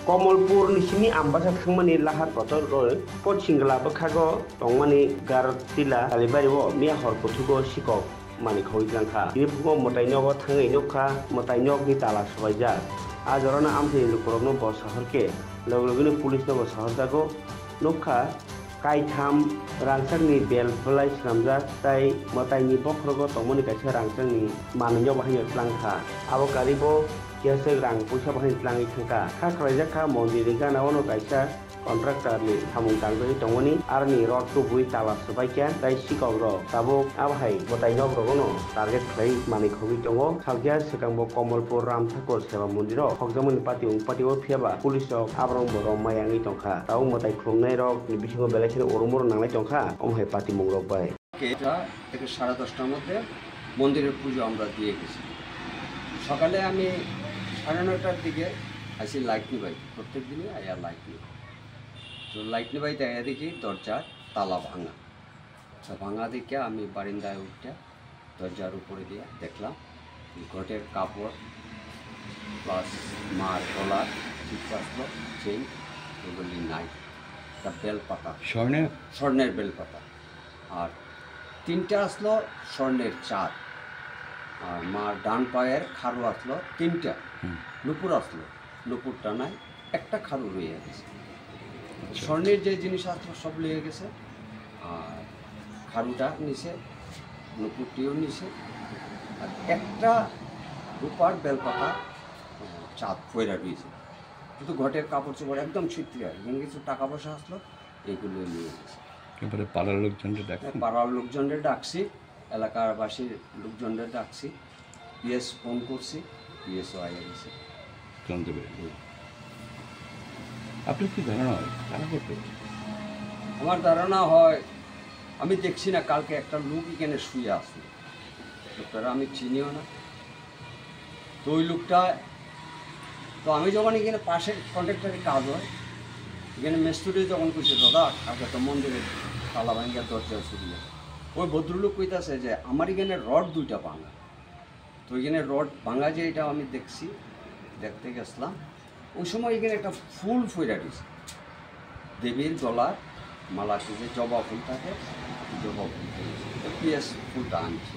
कमलपुर निसिनि आम्बासा थांमानि लाहार पथर पचिंगला बखागो तंमानि गारतिला तालिबारिबो मिया हरपथुगो सिकक मानि खौइग्लांखा बिबुगो मताइनगो थाङै नखा मताइनगनि ताला सबायजा आजरना आमथि लुकरनो ब शहरके लगलगनि पुलिसनो शहरजागो नखा काइथाम रांसांनि बेल फलाय स्रामजा ताइ मताइनि बखरगो तंमानि काइसा रांसांनि मानिनो बाहायनो प्लांखा आबो कारिबो कियासे रां पैसा बाहायनो प्लाङै थांखा खाख्रायजाखा मन्दिरनि गानावनो काइसा कन्ट्राक्टरनि सामुं दांगै तंमानि आरनि रड टुबुइ ताला सबायक्या ताइ सिकग्र ताबो आबहाय गताइनो ग्रगनो टार्गेट खाइ मानि खौइ दंगो सालकिया सेकांबो कमलपुर राम ठाकुर सेवा मन्दिराव हकजामनि पार्टिओ फियाबा पुलिस आब्रं बर मायांगै तंखा ताउ मताइ खुंनाय रक नि बिसिङाव बेलासिनो उरुमुर नांनाय तंखा अमहाय पार्टी मंग्रब बाय এটা থেকে 10:30টার মধ্যে মন্দিরের পুজো আমরা দিয়ে গেছি। সকালে আমি 9:30টার দিকে আসি লাইট নিবাই, প্রত্যেক দিনই আয়া লাইট নিই। তো লাইট নিবাইতে আয়া দেখি দরজার তালা ভাঙা। তো ভাঙা দেখে আমি বারিন্দায় উঠে দরজার উপরে দিয়ে দেখলাম ঘটের কাপড় প্লাস মার গলার চিপচাসলো চেইন এগুলি নাই। একটা বেলপাতা স্বর্ণের বেলপাতা আর 3টা আসলো স্বর্ণের চার আর মার ডান পায়ের খারু আসলো 3টা নুপুর আসলো নুপুরটা নাই একটা খারু রয়ে গেছে। স্বর্ণের যে জিনিস আসলো সব লিয়ে গেছে আর খারুটা নিচে নুপুরটিও নিচে আর একটা রূপার বেলপাতা চাঁদ ফয়রা রয়েছে। কিন্তু ঘটের কাপড় চোপড় একদম ছিটকে এখানে কিছু টাকা পয়সা আসলো এগুলো নিয়ে গেছে। এবারে পাড়ার লোকজনদের পাড়ার লোকজনদের ডাকছি, এলাকাবাসীর লোকজনদের ডাকছি, পিএস ফোন করছি, পিএসও আইয়া গেছে জানতে পেরে। আপনার কি ধারণা হয় কারা করতে? আমার ধারণা হয় আমি দেখছি না, কালকে একটা লোক এখানে শুয়ে আসলো, লোকটারা আমি চিনিও না। তো ওই লোকটা তো আমি যখন এখানে পাশের কন্ট্রাক্টরের কাজ হয় এখানে মেস্তুরি যখন কইছে দাদা কালকে তো মন্দিরের তালা ভাঙ্গিয়া দরজা ছুটিয়ে ওই ভদ্রলোক কইতাছে যে আমার এখানে রড 2টা ভাঙা। তো এখানে রড ভাঙা যে এটা আমি দেখছি, দেখতে গেছিলাম ওই সময় এখানে একটা ফুল ফইরা দিয়েছে দেবীর গলার মালাতে যে জবা ফুল থাকে জবা ফুল পিএস ফুলটা আনছে।